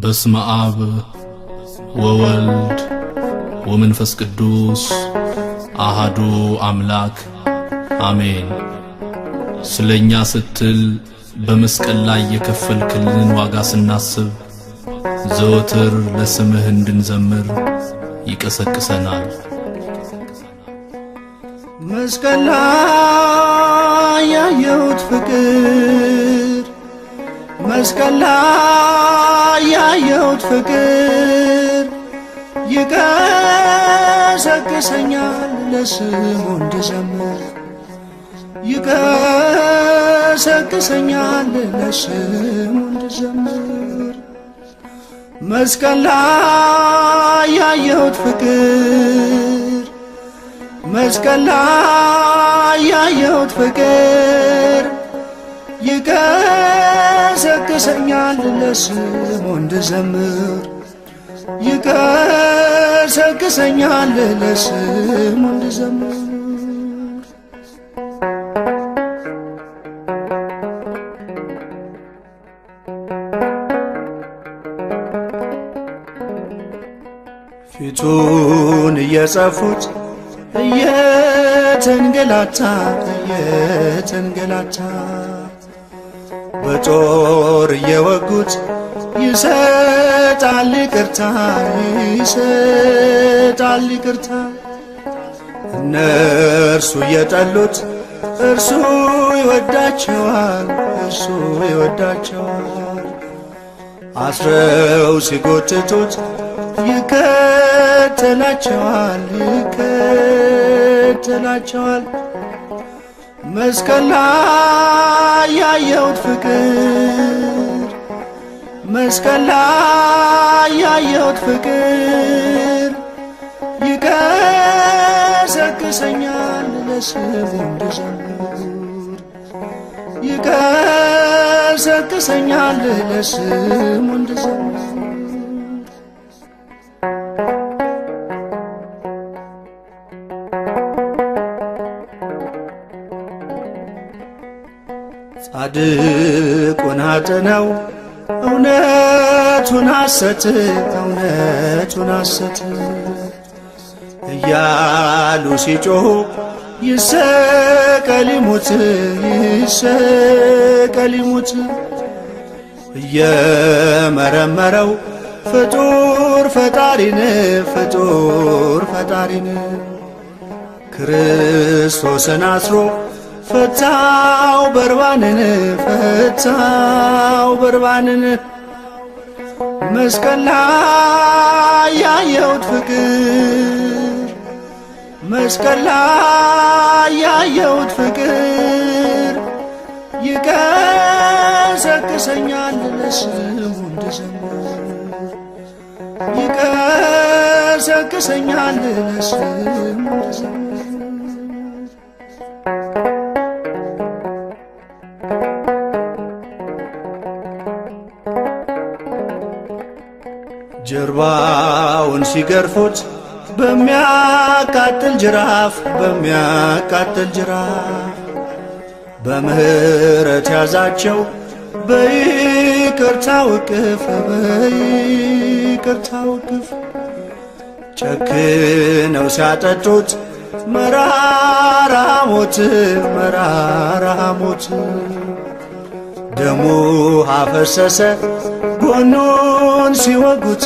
በስመ አብ ወወልድ ወመንፈስ ቅዱስ አሐዱ አምላክ አሜን። ስለኛ ስትል በመስቀል ላይ የከፈልክልን ዋጋ ስናስብ ዘወትር ለስምህ እንድንዘምር ይቀሰቅሰናል። መስቀል ላይ ያየሁት ፍቅር፣ መስቀል ላይ ያየሁት ፍቅር ይቀሰቅሰኛል ለስሙ እንድዘምር፣ ይቀሰቅሰኛል ለስሙ እንድዘምር። መስቀል ላይ ያየሁት ፍቅር፣ መስቀል ላይ ያየሁት ፍቅር ይቀሰቅሰኛል ለስሙ እንድዘምር፣ ይቀሰቅሰኛል ለስሙ እንድዘምር። ፊቱን እየጸፉት እየተንገላታ በጦር እየወጉት ይሰጣል ይቅርታ፣ ይሰጣል ይቅርታ። እነርሱ እየጠሉት እርሱ ይወዳቸዋል፣ እርሱ ይወዳቸዋል። አስረው ሲጎትቱት ይከተላቸዋል፣ ይከተላቸዋል። መስቀል ላይ ያየሁት ፍቅር፣ መስቀል ላይ ያየሁት ፍቅር ይቀሰቅሰኛል ለስሙ እንድዘምር፣ ይቀሰቅሰኛል ለስሙ እንድዘምር። ጻድቁን አጥነው እውነቱን ሐሰት፣ እውነቱን ሐሰት እያሉ ሲጮኹ ይሰቀል ይሙት፣ ይሰቀል ይሙት። እየመረመረው ፍጡር ፈጣሪን፣ ፍጡር ፈጣሪን ክርስቶስን አስሮ ፈታው በርባንን፣ ፈታው በርባንን። መስቀል ላይ ያየሁት ፍቅር፣ መስቀል ላይ ያየሁት ፍቅር ይቀሰቅሰኛል ለስሙ እንድዘምር፣ ይቀሰቅሰኛል ለስሙ እንድዘምር። ጀርባውን ሲገርፉት በሚያቃጥል ጅራፍ፣ በሚያቃጥል ጅራፍ በምህረት ያዛቸው በይቅርታው እቅፍ፣ በይቅርታው እቅፍ። ጨክነው ሲያጠጡት መራራ ሞት፣ መራራ ሞት ደሙ አፈሰሰ ጎኑን ሲወጉት፣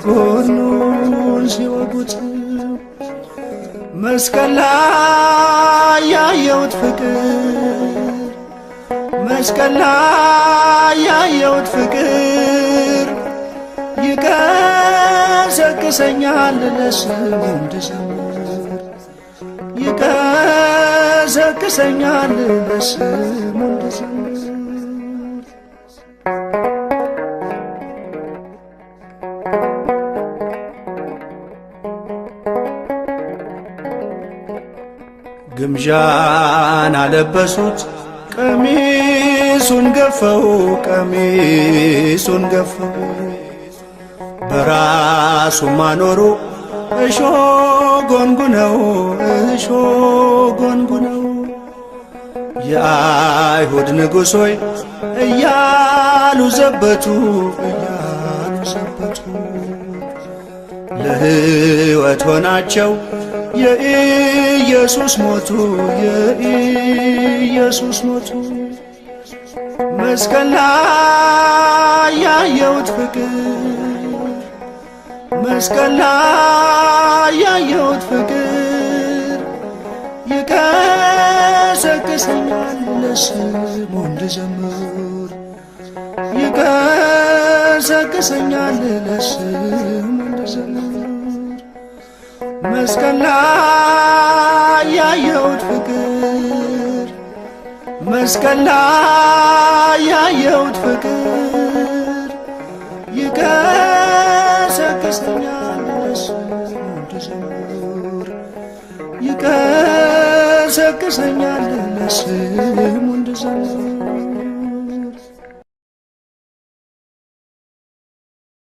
ጎኑን ሲወጉት። መስቀል ላይ ያየሁት ፍቅር፣ መስቀል ላይ ያየሁት ፍቅር ይቀሰቅሰኛል ለስሙ እንድዘምር፣ ይቀሰቅሰኛል ለስሙ እንድዘምር። ግምዣን አለበሱት ቀሚሱን ገፈው፣ ቀሚሱን ገፈው በራሱም አኖሩ እሾ ጎንጉነው፣ እሾ ጎንጉነው። የአይሁድ ንጉሥ ሆይ እያሉ ዘበቱ፣ እያሉ ዘበቱ። አሰናበቱ። ለሕይወት ሆናቸው የኢየሱስ ሞቱ የኢየሱስ ሞቱ። መስቀል ላይ ያየሁት ፍቅር መስቀል ላይ ያየሁት ፍቅር ይቀሰቅሰኛል ለስሙ እንድዘምር ይቀሰቅሰኛል ለስሙ እንድዘምር። መስቀል ላይ ያየሁት ፍቅር መስቀል ላይ ያየሁት ፍቅር ይቀሰቅሰኛል ለስሙ እንድዘምር ይቀሰቅሰኛል ለስሙ እንድዘምር።